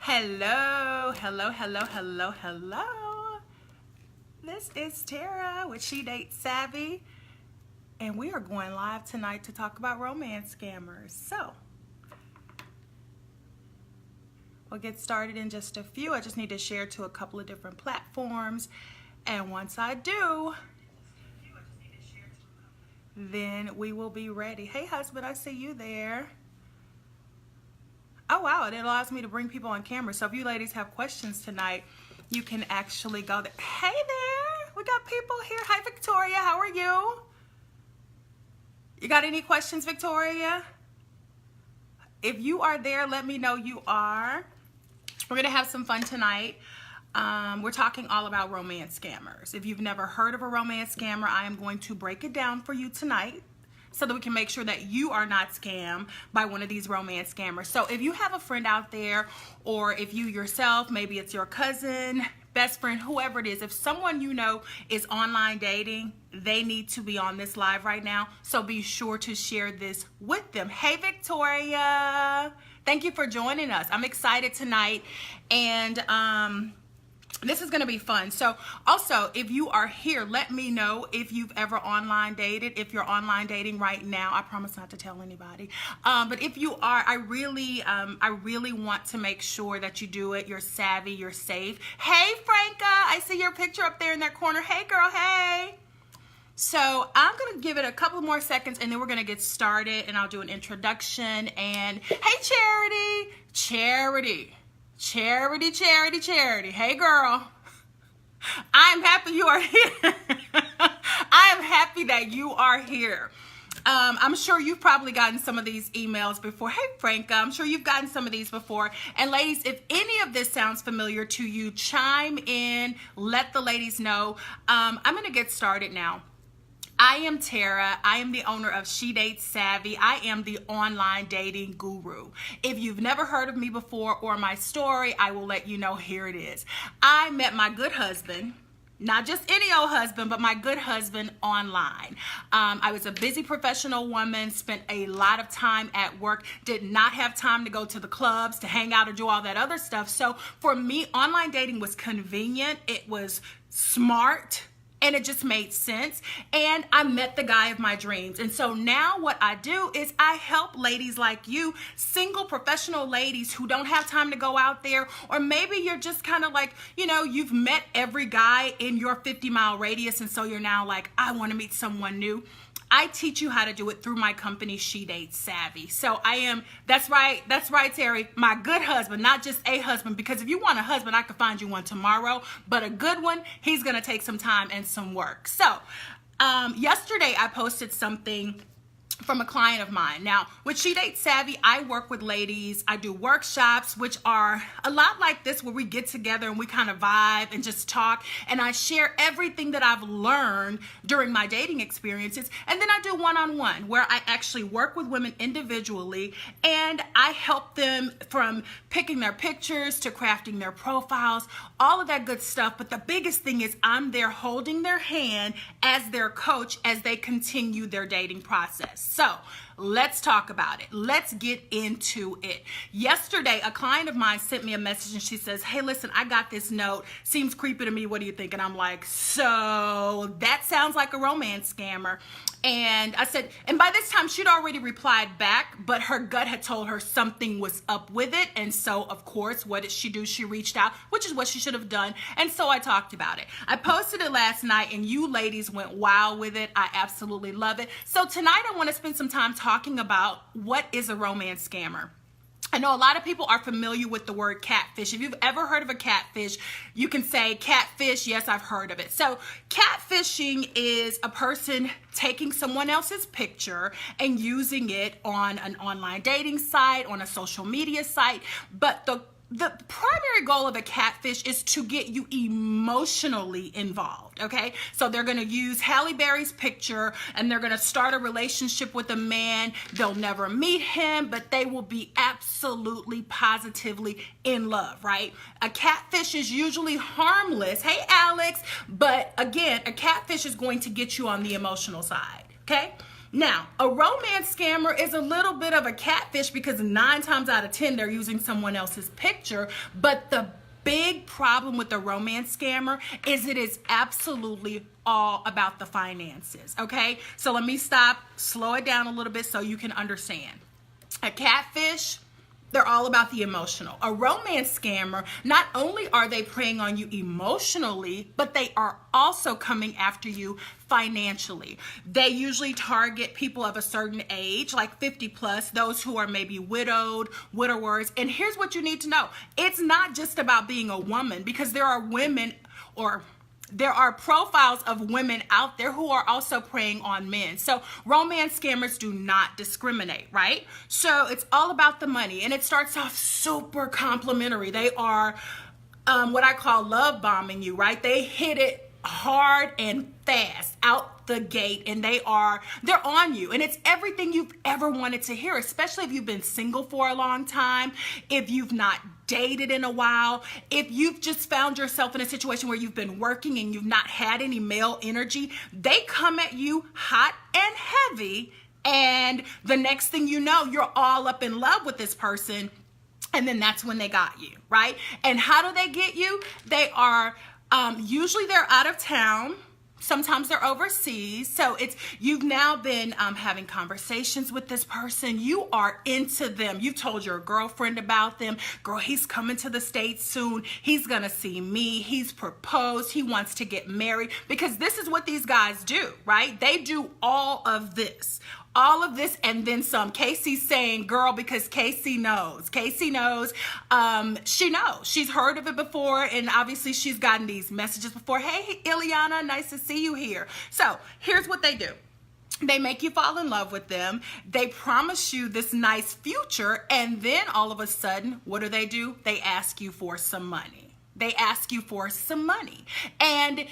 Hello, hello, hello, hello, hello. This is Tara with She Dates Savvy, and we are going live tonight to talk about romance scammers. So, we'll get started in just a few. I just need to share to a couple of different platforms, and once I do, then we will be ready. Hey, husband, I see you there. Oh, wow, it allows me to bring people on camera. So if you ladies have questions tonight, you can actually go there. Hey there, we got people here. Hi, Victoria, how are you? You got any questions, Victoria? If you are there, let me know you are. We're gonna have some fun tonight. We're talking all about romance scammers. If you've never heard of a romance scammer, I am going to break it down for you tonight, so that we can make sure that you are not scammed by one of these romance scammers. So if you have a friend out there, or if you yourself, maybe it's your cousin, best friend, whoever it is, if someone you know is online dating, they need to be on this live right now. So be sure to share this with them. Hey, Victoria. Thank you for joining us. I'm excited tonight. And this is going to be fun. So also, if you are here, let me know if you've ever online dated. If you're online dating right now, I promise not to tell anybody. But if you are, I really want to make sure that you do it. You're savvy, you're safe. Hey, Franca, I see your picture up there in that corner. Hey, girl, hey. So I'm going to give it a couple more seconds, and then we're going to get started, and I'll do an introduction. And hey, Charity. Charity. Hey, girl. I'm happy you are here. I am happy that you are here. I'm sure you've probably gotten some of these emails before. Hey, Franca, I'm sure you've gotten some of these before. And ladies, if any of this sounds familiar to you, chime in. Let the ladies know. I'm going to get started now. I am Tara. I am the owner of She Dates Savvy. I am the online dating guru. If you've never heard of me before or my story, I will let you know. Here it is. I met my good husband, not just any old husband, but my good husband online. I was a busy professional woman, spent a lot of time at work, did not have time to go to the clubs, to hang out or do all that other stuff. So for me, online dating was convenient. It was smart. And it just made sense. And I met the guy of my dreams. And so now what I do is I help ladies like you, single professional ladies who don't have time to go out there, or maybe you're just kind of like, you know, you've met every guy in your 50-mile radius. And so you're now like, I want to meet someone new. I teach you how to do it through my company, She Dates Savvy. So that's right, Terry, my good husband, not just a husband, because if you want a husband, I could find you one tomorrow, but a good one, he's going to take some time and some work. So yesterday I posted something from a client of mine. Now, with She Dates Savvy, I work with ladies. I do workshops, which are a lot like this, where we get together and we kind of vibe and just talk. And I share everything that I've learned during my dating experiences. And then I do one-on-one, where I actually work with women individually, and I help them from picking their pictures to crafting their profiles, all of that good stuff. But the biggest thing is I'm there holding their hand as their coach as they continue their dating process. So let's talk about it. Let's get into it. Yesterday, a client of mine sent me a message and she says, hey, listen, I got this note. Seems creepy to me. What do you think? And I'm like, so that sounds like a romance scammer. And I said, and by this time she'd already replied back, but her gut had told her something was up with it. And so, of course, what did she do? She reached out, which is what she should have done. And so I talked about it. I posted it last night, and you ladies went wild with it. I absolutely love it. So tonight I want to spend some time talking about what is a romance scammer. I know a lot of people are familiar with the word catfish. If you've ever heard of a catfish, you can say catfish. Yes, I've heard of it. So catfishing is a person taking someone else's picture and using it on an online dating site, on a social media site. But the primary goal of a catfish is to get you emotionally involved, okay? So they're going to use Halle Berry's picture, and they're going to start a relationship with a man. They'll never meet him, but they will be absolutely, positively in love, right? A catfish is usually harmless. Hey, Alex. But again, a catfish is going to get you on the emotional side, okay? Now, a romance scammer is a little bit of a catfish because 9 times out of 10, they're using someone else's picture. But the big problem with the romance scammer is it is absolutely all about the finances, okay? So let me slow it down a little bit so you can understand. A catfish, they're all about the emotional. A romance scammer, not only are they preying on you emotionally, but they are also coming after you financially. They usually target people of a certain age, like 50 plus, those who are maybe widowed, widowers. And here's what you need to know. It's not just about being a woman, because there are women, or there are profiles of women out there who are also preying on men. So romance scammers do not discriminate, right? So it's all about the money, and it starts off super complimentary. They are what I call love bombing you, right? They hit it hard and fast out the gate, and they're on you, and it's everything you've ever wanted to hear, especially if you've been single for a long time, if you've not dated in a while, if you've just found yourself in a situation where you've been working and you've not had any male energy. They come at you hot and heavy, and the next thing you know, you're all up in love with this person, and then that's when they got you, right? And how do they get you? They are usually they're out of town. Sometimes they're overseas. So you've now been having conversations with this person. You are into them. You've told your girlfriend about them. Girl, he's coming to the States soon. He's going to see me. He's proposed. He wants to get married, because this is what these guys do, right? They do all of this. All of this and then some. Casey's saying, girl, because Casey knows. Casey knows. She knows. She's heard of it before, and obviously she's gotten these messages before. Hey, Ileana, nice to see you here. So here's what they do. They make you fall in love with them. They promise you this nice future, and then all of a sudden, what do? They ask you for some money. They ask you for some money. And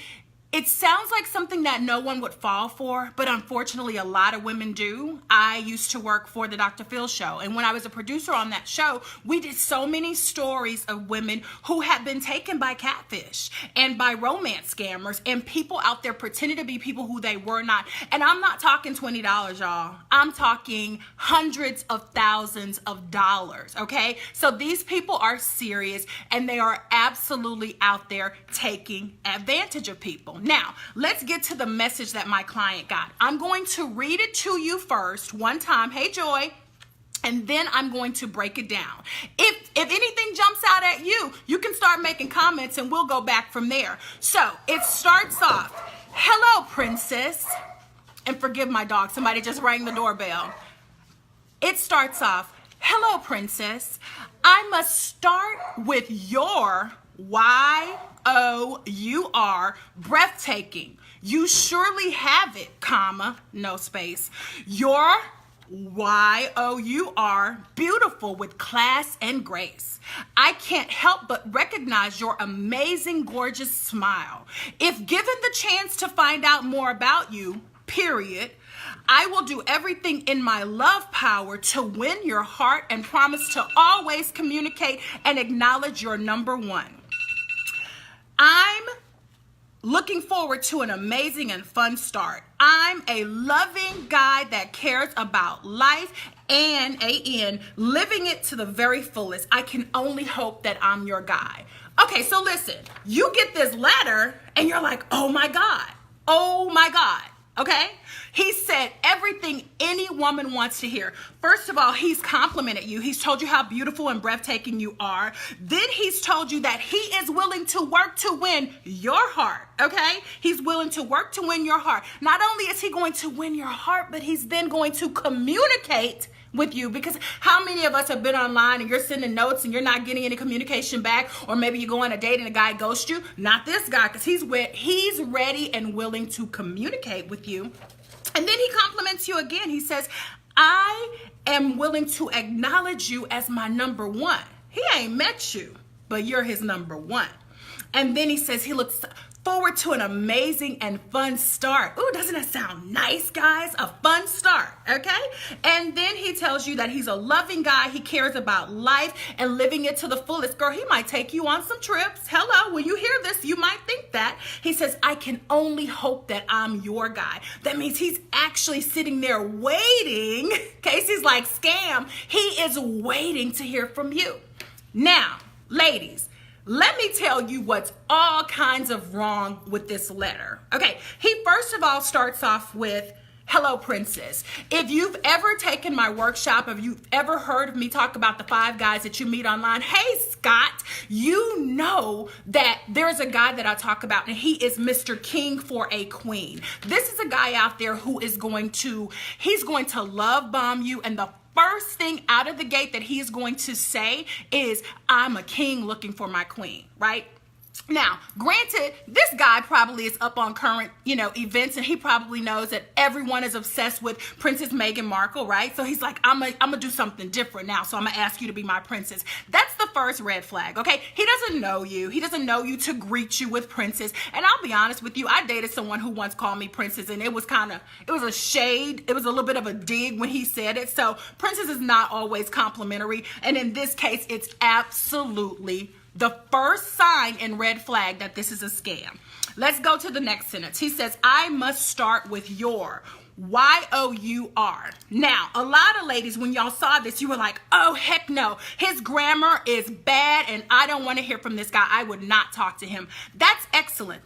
it sounds like something that no one would fall for, but unfortunately a lot of women do. I used to work for the Dr. Phil show, and when I was a producer on that show, we did so many stories of women who had been taken by catfish and by romance scammers and people out there pretending to be people who they were not. And I'm not talking $20, y'all. I'm talking hundreds of thousands of dollars, okay? So these people are serious, and they are absolutely out there taking advantage of people. Now, let's get to the message that my client got. I'm going to read it to you first, one time. Hey, Joy. And then I'm going to break it down. If anything jumps out at you, you can start making comments, and we'll go back from there. So it starts off, hello, princess. And forgive my dog. Somebody just rang the doorbell. It starts off, hello, princess. I must start with your Y-O-U-R, breathtaking. You surely have it, comma, no space. Your Y-O-U-R, beautiful with class and grace. I can't help but recognize your amazing, gorgeous smile. If given the chance to find out more about you, period, I will do everything in my love power to win your heart and promise to always communicate and acknowledge your number one. I'm looking forward to an amazing and fun start. I'm a loving guy that cares about life and living it to the very fullest. I can only hope that I'm your guy. Okay, so listen, you get this letter and you're like, oh my God, oh my God. Okay? He said everything any woman wants to hear. First of all, he's complimented you. He's told you how beautiful and breathtaking you are. Then he's told you that he is willing to work to win your heart. Okay? He's willing to work to win your heart. Not only is he going to win your heart, but he's then going to communicate with you, because how many of us have been online and you're sending notes and you're not getting any communication back, or maybe you go on a date and a guy ghosts you? Not this guy, because he's ready and willing to communicate with you. And then he compliments you again. He says, I am willing to acknowledge you as my number one. He ain't met you, but you're his number one. And then he says he looks forward to an amazing and fun start. Ooh, doesn't that sound nice, guys? A fun start, okay? And then he tells you that he's a loving guy. He cares about life and living it to the fullest. Girl, he might take you on some trips. Hello, when you hear this, you might think that. He says, I can only hope that I'm your guy. That means he's actually sitting there waiting. Casey's like, scam. He is waiting to hear from you. Now, ladies, let me tell you what's all kinds of wrong with this letter. Okay, he first of all starts off with, hello, princess. If you've ever taken my workshop, if you've ever heard of me talk about the 5 guys that you meet online, hey, Scott, you know that there's a guy that I talk about, and he is Mr. King for a queen. This is a guy out there who is he's going to love bomb you, and the first thing out of the gate that he is going to say is, I'm a king looking for my queen, right? Now, granted, this guy probably is up on current, events, and he probably knows that everyone is obsessed with Princess Meghan Markle, right? So he's like, I'm gonna do something different now, so I'm gonna ask you to be my princess. That's the first red flag, okay? He doesn't know you. He doesn't know you to greet you with princess. And I'll be honest with you, I dated someone who once called me princess, and it was a shade. It was a little bit of a dig when he said it. So princess is not always complimentary, and in this case, it's absolutely the first sign and red flag that this is a scam. Let's go to the next sentence. He says, I must start with your. Y-O-U-R. Now, a lot of ladies, when y'all saw this, you were like, oh, heck no. His grammar is bad, and I don't want to hear from this guy. I would not talk to him. That's excellent,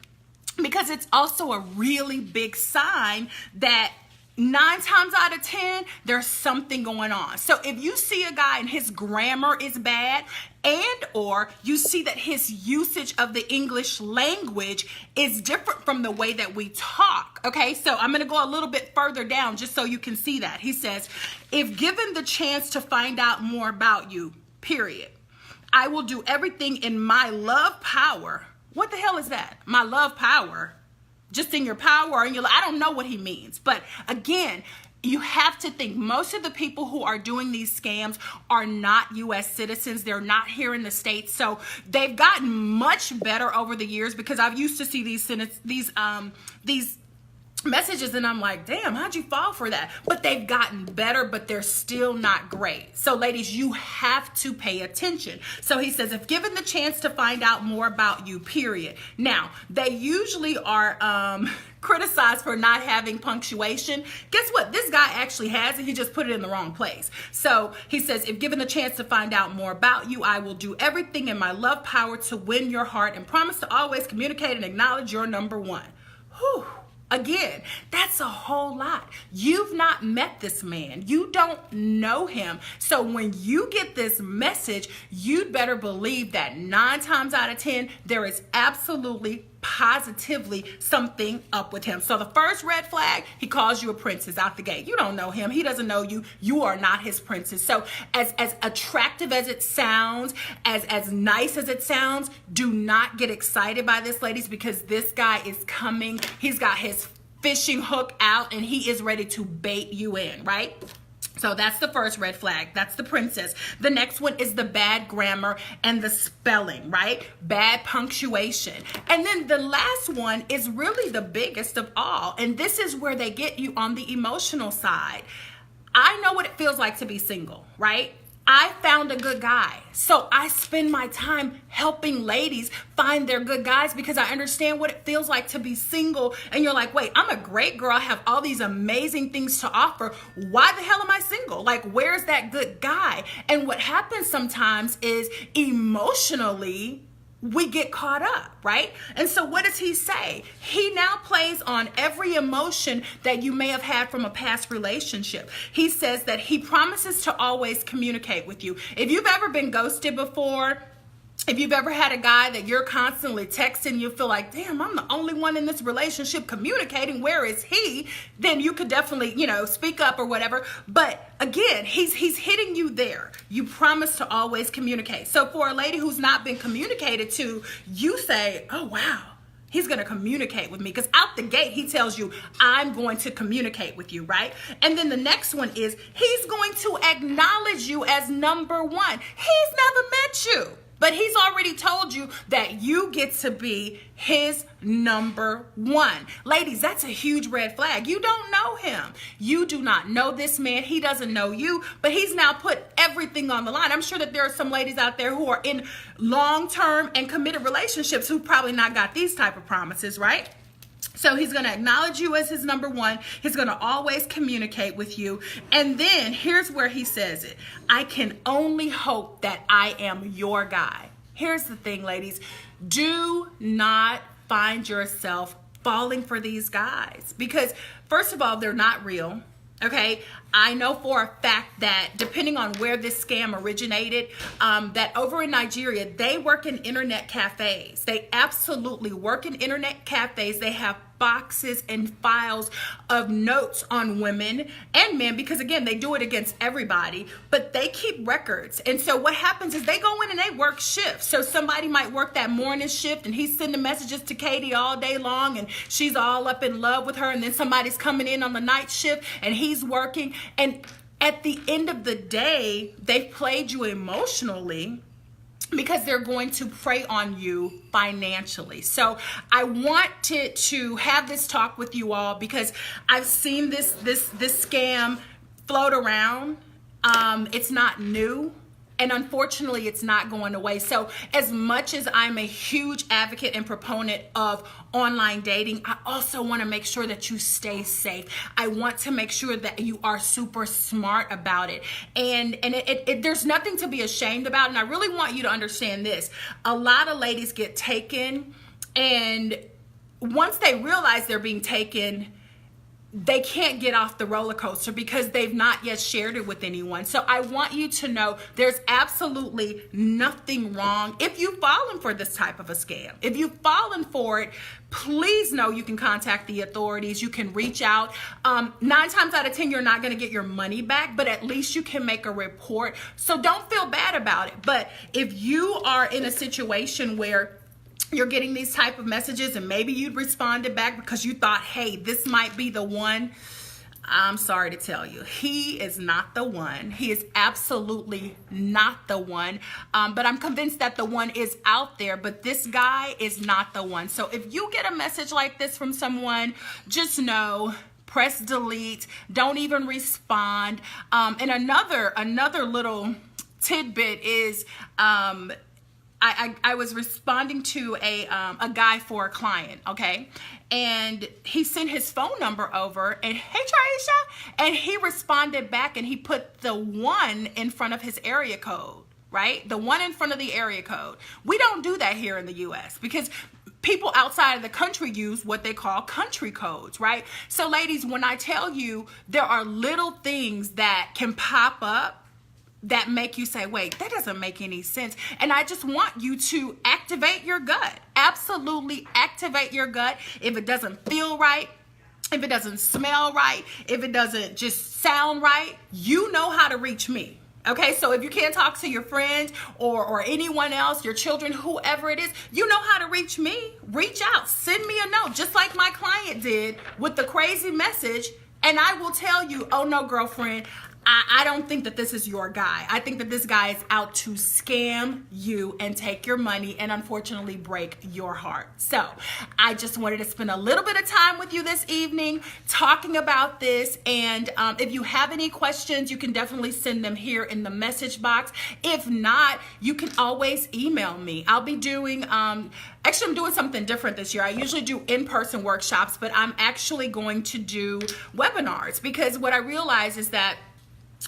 because it's also a really big sign that 9 times out of 10, there's something going on. So if you see a guy and his grammar is bad, and or you see that his usage of the English language is different from the way that we talk, okay? So I'm going to go a little bit further down just so you can see that. He says, if given the chance to find out more about you, period, I will do everything in my love power. What the hell is that? My love power? Just in your power or in your, I don't know what he means. But again, you have to think most of the people who are doing these scams are not U.S. citizens. They're not here in the States. So they've gotten much better over the years, because I've used to see these messages and I'm like, damn, how'd you fall for that? But they've gotten better, but they're still not great. So ladies, you have to pay attention. So he says, if given the chance to find out more about you, period. Now, they usually are criticized for not having punctuation. Guess what? This guy actually has it. He just put it in the wrong place. So he says, if given the chance to find out more about you, I will do everything in my love power to win your heart and promise to always communicate and acknowledge your number one. Whew. Again, that's a whole lot. You've not met this man. You don't know him. So when you get this message, you'd better believe that 9 times out of 10, there is absolutely, positively something up with him. So the first red flag, he calls you a princess out the gate. You don't know him. He doesn't know you. You are not his princess. So as attractive as it sounds, as nice as it sounds, do not get excited by this, ladies, because this guy is coming. He's got his fishing hook out and he is ready to bait you in, right? So that's the first red flag. That's the princess. The next one is the bad grammar and the spelling, right? Bad punctuation. And then the last one is really the biggest of all. And this is where they get you on the emotional side. I know what it feels like to be single, right? I found a good guy. So I spend my time helping ladies find their good guys, because I understand what it feels like to be single. And you're like, wait, I'm a great girl. I have all these amazing things to offer. Why the hell am I single? Like, where's that good guy? And what happens sometimes is emotionally, we get caught up, right? And so what does he say? He now plays on every emotion that you may have had from a past relationship. He says that he promises to always communicate with you. If you've ever been ghosted before, if you've ever had a guy that you're constantly texting, you feel like, damn, I'm the only one in this relationship communicating. Where is he? Then you could definitely, speak up or whatever. But again, he's hitting you there. You promise to always communicate. So for a lady who's not been communicated to, you say, oh, wow, he's going to communicate with me. Because out the gate, he tells you, I'm going to communicate with you, right? And then the next one is he's going to acknowledge you as number one. He's never met you. But he's already told you that you get to be his number one. Ladies, that's a huge red flag. You don't know him. You do not know this man. He doesn't know you, but he's now put everything on the line. I'm sure that there are some ladies out there who are in long-term and committed relationships who probably not got these type of promises, right? So he's going to acknowledge you as his number one. He's going to always communicate with you. And then here's where he says it. I can only hope that I am your guy. Here's the thing, ladies. Do not find yourself falling for these guys because, first of all, they're not real. Okay, I know for a fact that depending on where this scam originated, that over in Nigeria, they work in internet cafes. They absolutely work in internet cafes. They have boxes and files of notes on women and men because, again, they do it against everybody, but they keep records. And so what happens is they go in and they work shifts. So somebody might work that morning shift and he's sending messages to Katie all day long and she's all up in love with her. And then somebody's coming in on the night shift and he's working. And at the end of the day, they've played you emotionally because they're going to prey on you financially. So I wanted to have this talk with you all because I've seen this scam float around. It's not new. And unfortunately, it's not going away. So as much as I'm a huge advocate and proponent of online dating, I also want to make sure that you stay safe. I want to make sure that you are super smart about it. And there's nothing to be ashamed about. And I really want you to understand this. A lot of ladies get taken, and once they realize they're being taken, they can't get off the roller coaster because they've not yet shared it with anyone. So I want you to know there's absolutely nothing wrong if you've fallen for this type of a scam. If you've fallen for it, please know you can contact the authorities. You can reach out. 9 times out of 10, you're not going to get your money back, but at least you can make a report. So don't feel bad about it. But if you are in a situation where you're getting these type of messages and maybe you'd responded back because you thought, hey, this might be the one, I'm sorry to tell you, he is not the one. He is absolutely not the one. But I'm convinced that the one is out there, but this guy is not the one. So if you get a message like this from someone, just know, press delete, don't even respond. And another little tidbit is, I was responding to a guy for a client, okay? And he sent his phone number over and, hey, Traisha, and he responded back and he put the 1 in front of his area code, right? The 1 in front of the area code. We don't do that here in the U.S. because people outside of the country use what they call country codes, right? So ladies, when I tell you there are little things that can pop up that make you say, wait, that doesn't make any sense. And I just want you to activate your gut. Absolutely activate your gut. If it doesn't feel right, if it doesn't smell right, if it doesn't just sound right, you know how to reach me. Okay, so if you can't talk to your friends or anyone else, your children, whoever it is, you know how to reach me. Reach out, send me a note, just like my client did with the crazy message. And I will tell you, oh no, girlfriend, I don't think that this is your guy. I think that this guy is out to scam you and take your money and unfortunately break your heart. So I just wanted to spend a little bit of time with you this evening talking about this. And if you have any questions, you can definitely send them here in the message box. If not, you can always email me. I'll be doing, actually I'm doing something different this year. I usually do in-person workshops, but I'm actually going to do webinars because what I realize is that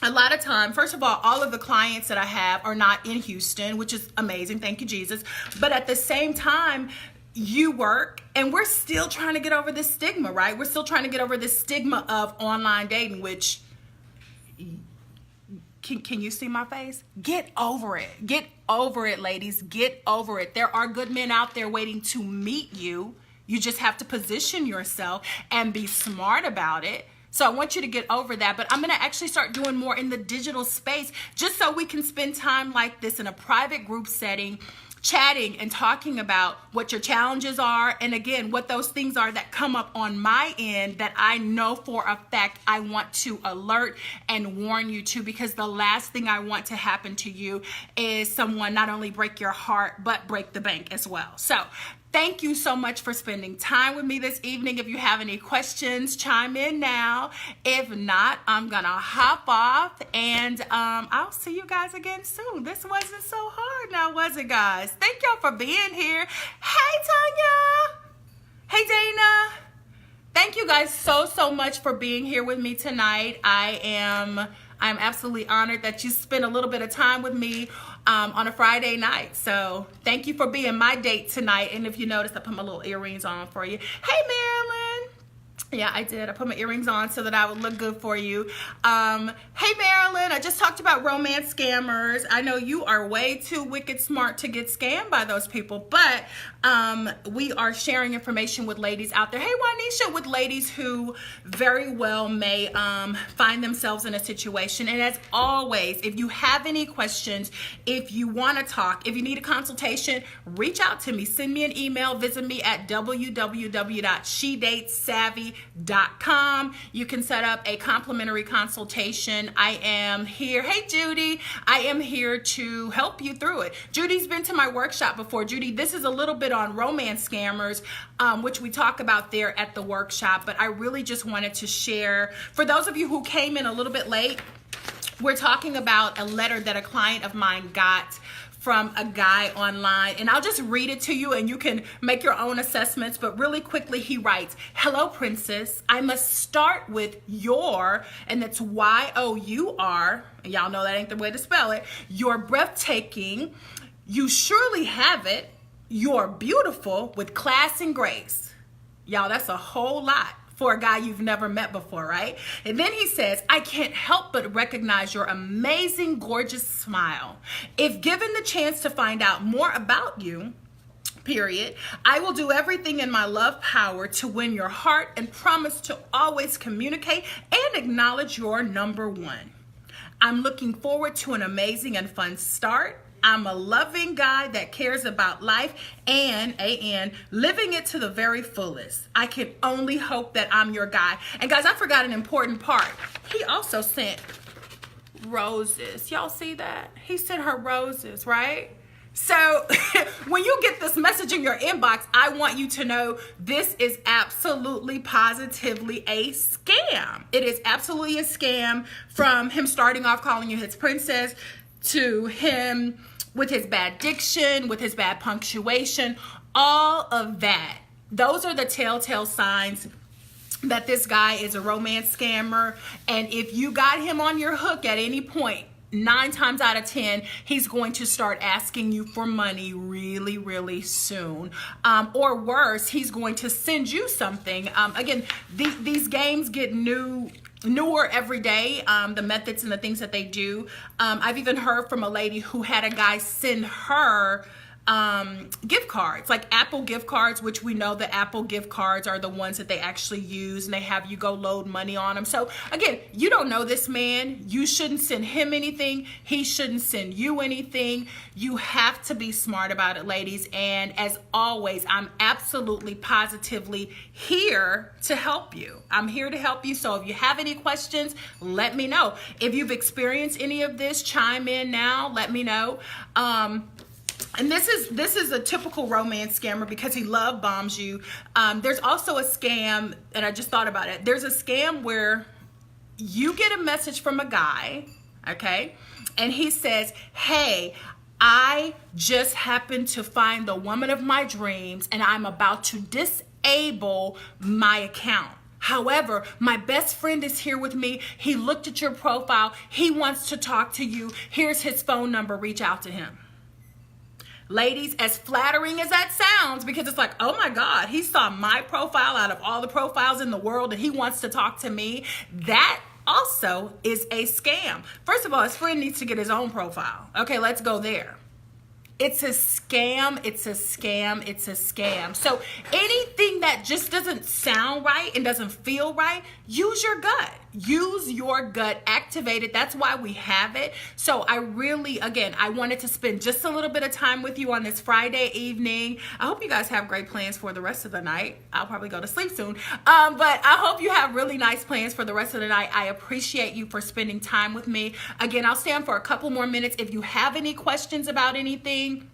a lot of time, first of all of the clients that I have are not in Houston, which is amazing. Thank you, Jesus. But at the same time, you work and we're still trying to get over this stigma, right? We're still trying to get over this stigma of online dating, which, can you see my face? Get over it. Get over it, ladies. Get over it. There are good men out there waiting to meet you. You just have to position yourself and be smart about it. So I want you to get over that, but I'm going to actually start doing more in the digital space just so we can spend time like this in a private group setting, chatting and talking about what your challenges are, and again, what those things are that come up on my end that I know for a fact I want to alert and warn you to, because the last thing I want to happen to you is someone not only break your heart, but break the bank as well. So thank you so much for spending time with me this evening. If you have any questions, chime in now. If not, I'm gonna hop off, and I'll see you guys again soon. This wasn't so hard now, was it, guys? Thank y'all for being here. Hey, Tanya. Hey, Dana. Thank you guys so much for being here with me tonight. I'm absolutely honored that you spent a little bit of time with me on a Friday night. So thank you for being my date tonight. And if you notice, I put my little earrings on for you. Hey, Marilyn. Yeah, I did. I put my earrings on so that I would look good for you. Hey, Marilyn, I just talked about romance scammers. I know you are way too wicked smart to get scammed by those people, but we are sharing information with ladies out there. Hey, Juanisha, with ladies who very well may find themselves in a situation. And as always, if you have any questions, if you want to talk, if you need a consultation, reach out to me. Send me an email. Visit me at www.shedatesavvy.com. You can set up a complimentary consultation. I am here. Hey, Judy. I am here to help you through it. Judy's been to my workshop before. Judy, this is a little bit on romance scammers, which we talk about there at the workshop, but I really just wanted to share. For those of you who came in a little bit late, we're talking about a letter that a client of mine got from a guy online, and I'll just read it to you and you can make your own assessments. But really quickly, he writes, "Hello, princess. I must start with your," and that's Y-O-U-R, and y'all know that ain't the way to spell it. "You're breathtaking. You surely have it. You're beautiful with class and grace." Y'all, that's a whole lot for a guy you've never met before, right? And then he says, "I can't help but recognize your amazing, gorgeous smile. If given the chance to find out more about you, period, I will do everything in my love power to win your heart and promise to always communicate and acknowledge your number one. I'm looking forward to an amazing and fun start. I'm a loving guy that cares about life and living it to the very fullest. I can only hope that I'm your guy." And guys, I forgot an important part. He also sent roses. Y'all see that? He sent her roses, right? So when you get this message in your inbox, I want you to know this is absolutely positively a scam. It is absolutely a scam, from him starting off calling you his princess to him with his bad diction, with his bad punctuation, all of that. Those are the telltale signs that this guy is a romance scammer. And if you got him on your hook at any point, 9 times out of 10, he's going to start asking you for money really soon. Or worse, he's going to send you something. Again, these games get newer every day, the methods and the things that they do. I've even heard from a lady who had a guy send her gift cards, like Apple gift cards, which we know that Apple gift cards are the ones that they actually use, and they have you go load money on them. So again, you don't know this man. You shouldn't send him anything. He shouldn't send you anything. You have to be smart about it, ladies. And as always, I'm absolutely positively here to help you. I'm here to help you. So if you have any questions, let me know. If you've experienced any of this, chime in now. Let me know. And this is a typical romance scammer because he love bombs you. There's also a scam, and I just thought about it. There's a scam where you get a message from a guy, okay? And he says, "Hey, I just happened to find the woman of my dreams, and I'm about to disable my account. However, my best friend is here with me. He looked at your profile. He wants to talk to you. Here's his phone number. Reach out to him." Ladies, as flattering as that sounds, because it's like, oh my God, he saw my profile out of all the profiles in the world and he wants to talk to me. That also is a scam. First of all, his friend needs to get his own profile. Okay, let's go there. It's a scam, it's a scam, it's a scam. So anything that just doesn't sound right and doesn't feel right, use your gut. use your gut, activate it. That's why we have it. So I really, again, I wanted to spend just a little bit of time with you on this Friday evening. I hope you guys have great plans for the rest of the night. I'll probably go to sleep soon. But I hope you have really nice plans for the rest of the night. I appreciate you for spending time with me. Again, I'll stay on for a couple more minutes. If you have any questions about anything,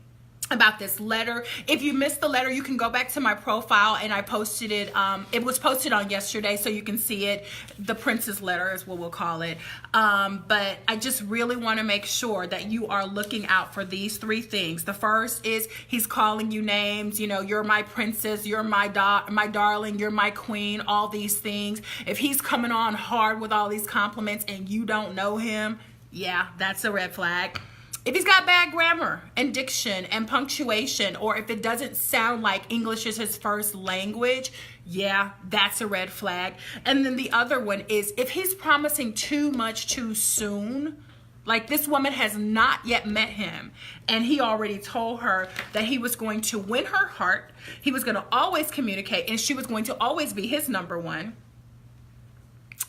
about this letter, if you missed the letter, you can go back to my profile, and I posted it. It was posted on yesterday, so you can see it. The Princess letter is what we'll call it. But I just really want to make sure that you are looking out for these three things. The first is he's calling you names. You know, you're my princess, you're my darling, you're my queen, all these things. If he's coming on hard with all these compliments and you don't know him, yeah, that's a red flag. If he's got bad grammar and diction and punctuation, or if it doesn't sound like English is his first language, yeah, that's a red flag. And then the other one is if he's promising too much too soon, like this woman has not yet met him, and he already told her that he was going to win her heart, he was going to always communicate, and she was going to always be his number one.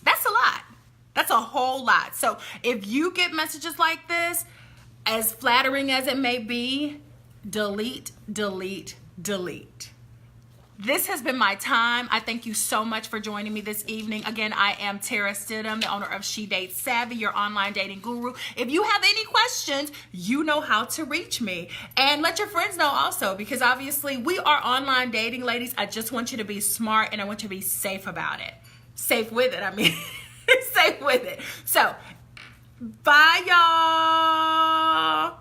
That's a lot. That's a whole lot. So if you get messages like this, as flattering as it may be, delete, delete, delete. This has been my time. I thank you so much for joining me this evening. Again, I am Tara Stidham, the owner of She Dates Savvy, your online dating guru. If you have any questions, you know how to reach me. And let your friends know also, because obviously we are online dating, ladies. I just want you to be smart, and I want you to be safe about it. Safe with it, I mean. Safe with it. So, bye, y'all.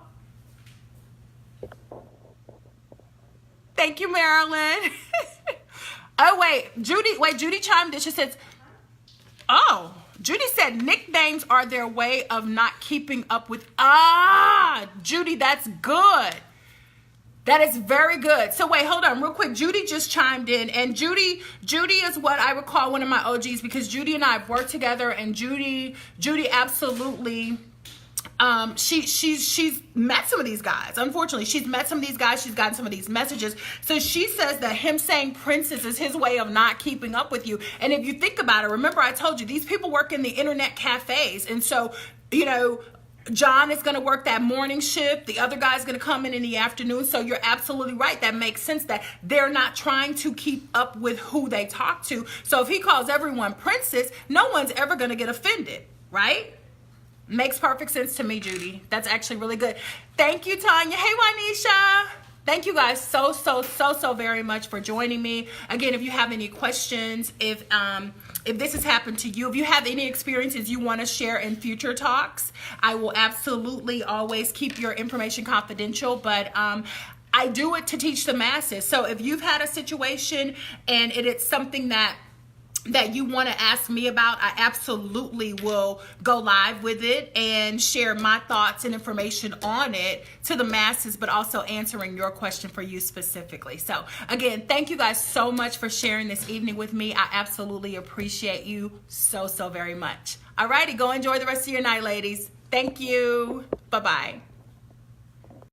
Thank you, Marilyn. Oh, Judy chimed in. She says, Judy said nicknames are their way of not keeping up with, Judy, that's good. That is very good. So wait, hold on real quick. Judy just chimed in, and Judy is what I would call one of my OGs, because Judy and I have worked together, and Judy absolutely, she's met some of these guys. Unfortunately, she's met some of these guys. She's gotten some of these messages. So she says that him saying princess is his way of not keeping up with you. And if you think about it, remember I told you these people work in the internet cafes, and so, you know, John is going to work that morning shift. The other guy's going to come in the afternoon. So you're absolutely right. That makes sense that they're not trying to keep up with who they talk to. So if he calls everyone princess, no one's ever going to get offended, right? Makes perfect sense to me, Judy. That's actually really good. Thank you, Tanya. Hey, Juanisha. Thank you guys so very much for joining me. Again, if you have any questions, if this has happened to you, if you have any experiences you want to share in future talks, I will absolutely always keep your information confidential, but I do it to teach the masses. So if you've had a situation and it is something that you want to ask me about, I absolutely will go live with it and share my thoughts and information on it to the masses, but also answering your question for you specifically. So again, thank you guys so much for sharing this evening with me. I absolutely appreciate you so very much. All righty, go enjoy the rest of your night, ladies. Thank you. Bye-bye.